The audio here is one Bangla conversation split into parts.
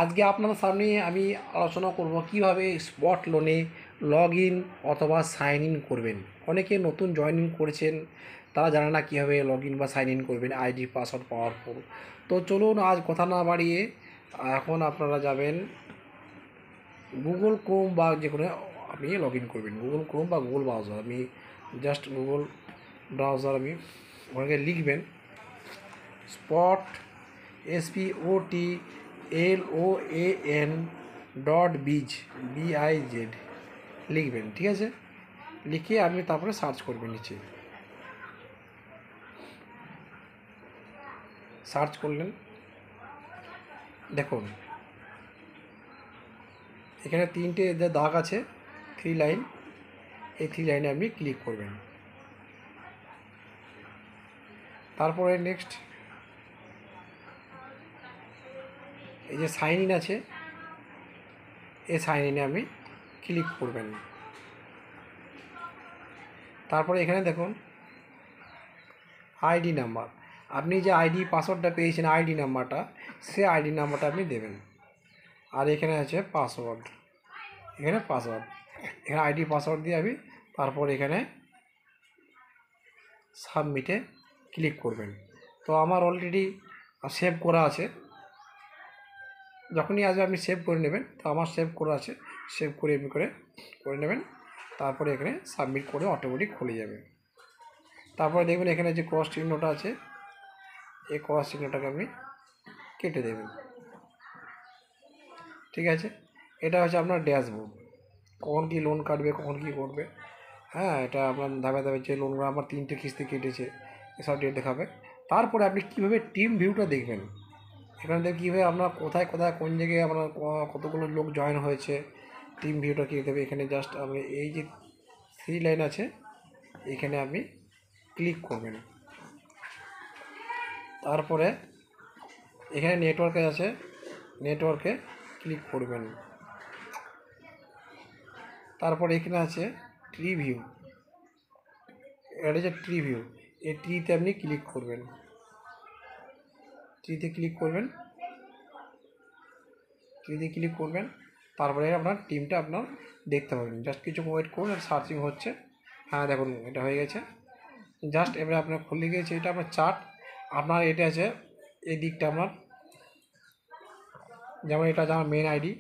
আজকে আপনাদের সামনে আমি আলোচনা করব কিভাবে স্পট লোনে লগ ইন অথবা সাইন ইন করবেন। অনেকে নতুন জয়েনিং করেছেন, তারা জানে না কীভাবে লগ ইন বা সাইন ইন করবেন আইডি পাসওয়ার্ড পাওয়ার পর। তো চলুন আজ কথা না বাড়িয়ে এখন আপনারা যাবেন গুগল ক্রোম বা যে কোনো আপনি লগ ইন করবেন, গুগল ক্রোম বা গুগল ব্রাউজার। আমি জাস্ট গুগল ব্রাউজার আমি ওখানে লিখবেন স্পট SPOTLOAN.biz লিখবেন, ঠিক আছে। লিখে আপনি তারপরে সার্চ করবেন, নিচে সার্চ করলেন, দেখুন এখানে তিনটে যে দাগ আছে, 3 লাইন, এই 3 লাইনে আপনি ক্লিক করবেন। তারপরে নেক্সট এই যে সাইন ইন আছে, এই সাইন ইনে আপনি ক্লিক করবেন। তারপরে এখানে দেখুন আইডি নাম্বার, আপনি যে আইডি পাসওয়ার্ডটা পেয়েছেন আইডি নাম্বারটা, সে আইডি নাম্বারটা আপনি দেবেন। আর এখানে আছে পাসওয়ার্ড, এখানে পাসওয়ার্ড, এখানে আইডি পাসওয়ার্ড দিয়ে আমি তারপর এখানে সাবমিটে ক্লিক করবেন। তো আমার অলরেডি সেভ করা আছে, যখনই আসবে আপনি সেভ করে নেবেন। তো আমার সেভ করা আছে, সেভ করে এমনি করে নেবেন। তারপরে এখানে সাবমিট করে অটোমেটিক খুলে যাবে। তারপরে দেখবেন এখানে যে ক্রস চিহ্নটা আছে, এই ক্রস চিহ্নটাকে আপনি কেটে দেবেন, ঠিক আছে। এটা হচ্ছে আপনার ড্যাশবোর্ড, কখন কী লোন কাটবে, কখন কী করবে। হ্যাঁ, এটা আপনার ধাপে ধাপে যে লোনগুলো আমার 3টে কিস্তি কেটেছে এসব ডেট দেখাবে। তারপরে আপনি কীভাবে টিম ভিউটা দেখবেন, এখানে দেখে কীভাবে আপনার কোথায় কোথায় কোন জায়গায় আপনার কতগুলো লোক জয়েন হয়েছে, টিম ভিউটা কী দেবে। এখানে জাস্ট আপনি এই যে 3 লাইন আছে, এখানে আপনি ক্লিক করবেন। তারপরে এখানে নেটওয়ার্কে আছে, নেটওয়ার্কে ক্লিক করবেন। তারপরে এখানে আছে ট্রি ভিউ, এটা হচ্ছে ট্রি ভিউ, এই ট্রিতে আপনি ক্লিক করবেন, ট্রিতে ক্লিক করবেন, ট্রিতে ক্লিক করবেন। তারপরে আপনার টিমটা আপনার দেখতে পাবেন। জাস্ট কিছু ওয়েট করুন, সার্চিং হচ্ছে। হ্যাঁ দেখুন এটা হয়ে গেছে। জাস্ট এবারে আপনার খুলে গিয়েছে, এটা আপনার চার্ট। আপনার এটা আছে এই দিকটা আপনার, যেমন এটা হচ্ছে আমার মেন আইডি,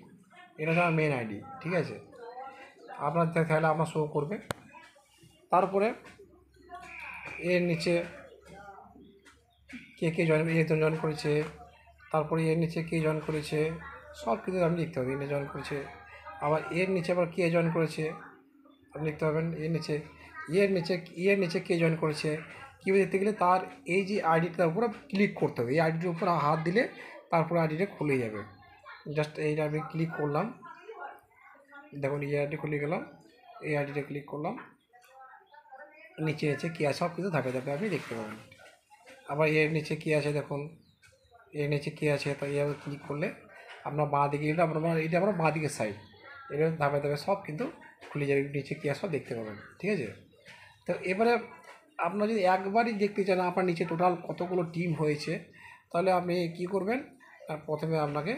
এটা হচ্ছে আমার মেন আইডি, ঠিক আছে। আপনার তাহলে আপনার শো করবে। তারপরে এর নিচে কে কে জয়েন করেছে, তারপরে এর নিচে কে জয়েন করেছে, সব কিছু আপনি লিখতে হবে। এনে জয়েন করেছে, আবার এর নিচে আবার কে জয়েন করেছে আপনি লিখতে পারবেন। এর নিচে কে জয়েন করেছে কীভাবে দেখতে গেলে তার এই যে আইডিটার উপর ক্লিক করতে হবে। এই আইডিটার উপর হাত দিলে তারপরে আইডিটা খুলে যাবে। জাস্ট এইটা আমি ক্লিক করলাম, দেখুন এই আইডি খুলে গেলাম, এই আইডিটা ক্লিক করলাম, নিচে কে আছে সব কিছু ধাপে ধাপে আপনি দেখতে পাবেন। আবার এর নিচে কী আছে দেখুন, এর নিচে কী আছে, তো এইভাবে ক্লিক করলে আপনার বাঁ দিকে, এটা আপনার বাঁ দিকের সাইড, এটা ধাপে ধাপে সব কিন্তু খুলে যাবে, নিচে কী আছে সব দেখতে পাবেন, ঠিক আছে। তো এবারে আপনার যদি একবারই দেখতে চান আপনার নিচে টোটাল কতগুলো টিম হয়েছে, তাহলে আপনি কী করবেন, প্রথমে আপনাকে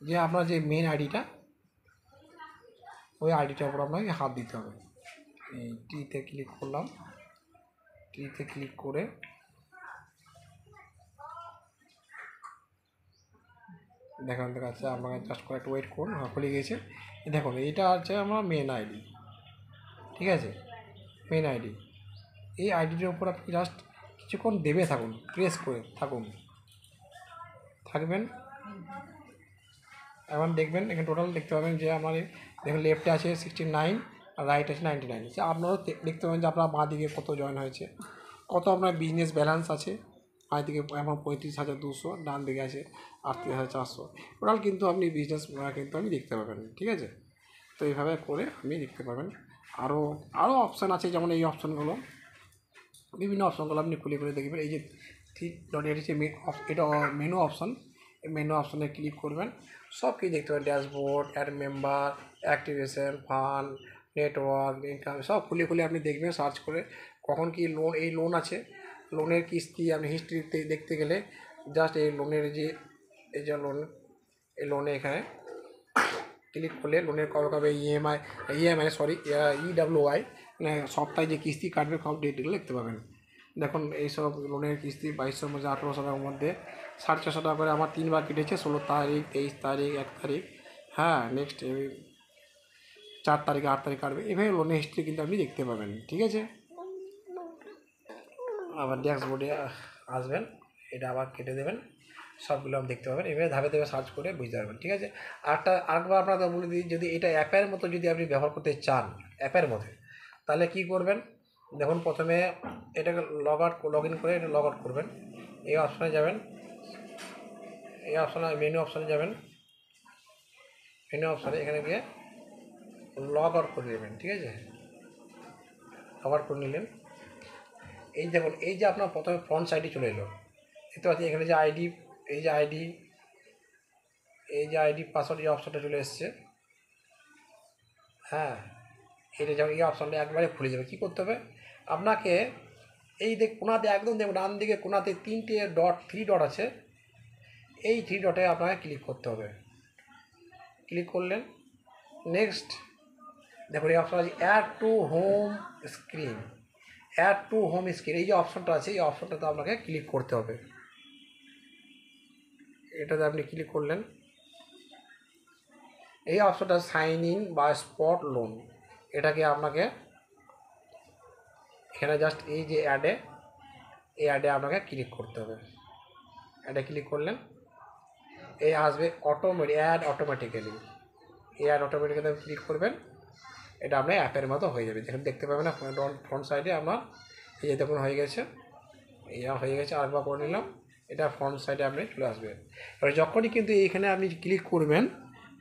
যে আপনার যে মেন আইডিটা, ওই আইডিটার উপর আপনাকে হাত দিতে হবে। এই টিতে ক্লিক করলাম, টিতে ক্লিক করে দেখাচ্ছে আপনাকে, জাস্ট করে একটু ওয়েট করুন। হ্যাঁ খুলে গিয়েছে, দেখুন এইটা হচ্ছে আমার মেন আইডি, ঠিক আছে, মেন আইডি। এই আইডিটার উপর আপনি জাস্ট কিছুক্ষণ দেবে থাকুন, প্রেস করে থাকবেন। এখন দেখবেন এখানে টোটাল দেখতে পাবেন যে আমার দেখুন লেফটে আছে 69 আর রাইট আছে 99। আপনারাও দেখতে পাবেন যে আপনার বাঁ দিকে কত জয়েন হয়েছে, কত আপনার বিজনেস ব্যালেন্স আছে। বাঁ দিকে আমার 35,200, ডান দিকে আছে 38,400। টোটাল কিন্তু আপনি বিজনেস কিন্তু আপনি দেখতে পাবেন, ঠিক আছে। তো এইভাবে করে আপনি দেখতে পাবেন। আরও অপশান আছে, যেমন এই অপশানগুলো, বিভিন্ন অপশানগুলো আপনি খুলে দেখবেন। এই যে 3 ডট, এটা হচ্ছে এটা মেনু অপশান, এই মেনু অপশানে ক্লিক করবেন, সব কিছু দেখতে পাবেন। Dashboard, add member, activation, fund, network, income, সব খুলে আপনি দেখবেন সার্চ করে কখন কি লোন, এই লোন আছে, লোনের কিস্তি আপনি হিস্ট্রিতে দেখতে গেলে জাস্ট এই লোনের যে এই যে লোন এই লোনে এখানে ক্লিক করলে লোনের কবে কবে ইএমআই সরি ইডাব্লিউআই মানে সপ্তাহে যে কিস্তি কাটবে সব ডেটগুলো দেখতে পাবেন। দেখুন এইসব লোনের কিস্তি 2200 মধ্যে 1800 টাকার মধ্যে 450 টাকা করে আমার 3বার কেটেছে, 16 তারিখ, 23 তারিখ, 1 তারিখ, হ্যাঁ নেক্সট 4 তারিখে, 8 তারিখ কাটবে। এভাবে লোনের হিস্ট্রি কিন্তু আপনি দেখতে পাবেন, ঠিক আছে। আবার ড্যাশবোর্ডে আসবেন, এটা আবার কেটে দেবেন, সবগুলো আপনি দেখতে পাবেন। এভাবে ধাপে ধাপে সার্চ করে বুঝতে পারবেন, ঠিক আছে। আরেকবার আপনাকে বলে দিই, যদি এটা অ্যাপের মতো যদি আপনি ব্যবহার করতে চান অ্যাপের মধ্যে, তাহলে কি করবেন, দেখুন প্রথমে এটাকে লগ ইন করে এটা লগ আউট করবেন। এই অপশানে যাবেন, এই অপশানে মেনু অপশানে যাবেন, মেনু অপশানে এখানে গিয়ে লগ আউট করে দেবেন, ঠিক আছে। লগ আউট করে নিলেন। এই দেখুন, এই যে আপনার প্রথমে ফ্রন্ট সাইডে চলে এলো, দেখতে পাচ্ছি এখানে যে আইডি, এই যে আইডি পাসওয়ার্ড এই অপশানটা চলে এসছে, হ্যাঁ। এটা যেমন এই অপশানটা একবারে খুলে যাবে। কী করতে হবে আপনাকে, এই কোনাতে একদম দেখুন ডান দিকে কোনাতে 3টে থ্রি ডট আছে, এই 3 ডটে আপনাকে ক্লিক করতে হবে। ক্লিক করলেন, নেক্সট দেখুন এই অপশান আছে অ্যাড টু হোম স্ক্রিন, এই যে অপশানটা আছে এই অপশানটাতে আপনাকে ক্লিক করতে হবে। এটাতে আপনি ক্লিক করলেন, এই অপশানটা সাইন ইন বা স্পট লোন, এটাকে আপনাকে এখানে জাস্ট এই যে এই অ্যাডে আপনাকে ক্লিক করতে হবে। অ্যাডে ক্লিক করলেন, এই আসবে অটোমেটিক্যালি, এই অ্যাড অটোমেটিক্যালি ক্লিক করবেন, এটা আপনার অ্যাপের মতো হয়ে যাবে। দেখুন দেখতে পাবেন না ফ্রন্ট সাইডে আমার এই যে দেখুন হয়ে গেছে, হয়ে গেছে। আরেকবার করে নিলাম, এটা ফ্রন্ট সাইডে আপনি চলে আসবে। এবার যখনই কিন্তু এইখানে আপনি ক্লিক করবেন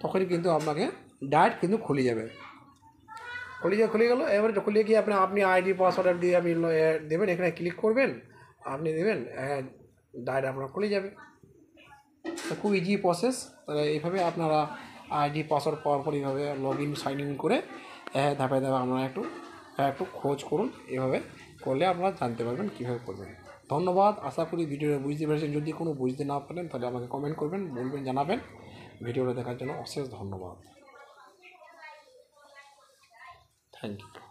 তখনই কিন্তু আপনাকে ডাইরেক্ট কিন্তু খুলে যাবে, খুলে গেল। এবারে খুলে গিয়ে আপনি আইডি পাসওয়ার্ড দিয়ে আপনি দেবেন, এখানে ক্লিক করবেন, আপনি দেবেন, ডাইরেক্ট আপনার খুলে যাবে। খুব ইজি প্রসেস। তাহলে এইভাবে আপনারা আইডি পাসওয়ার্ড পাওয়ার পর এইভাবে লগ ইন সাইন ইন করে ধাপে ধাপে আপনারা একটু খোঁজ করুন। এভাবে করলে আপনারা জানতে পারবেন কীভাবে করবেন। ধন্যবাদ, আশা করি ভিডিওটা বুঝতে পেরেছেন। যদি কোনো বুঝতে না পারেন তাহলে আমাকে কমেন্ট করবেন, বলবেন, জানাবেন। ভিডিওটা দেখার জন্য অশেষ ধন্যবাদ, থ্যাংক ইউ।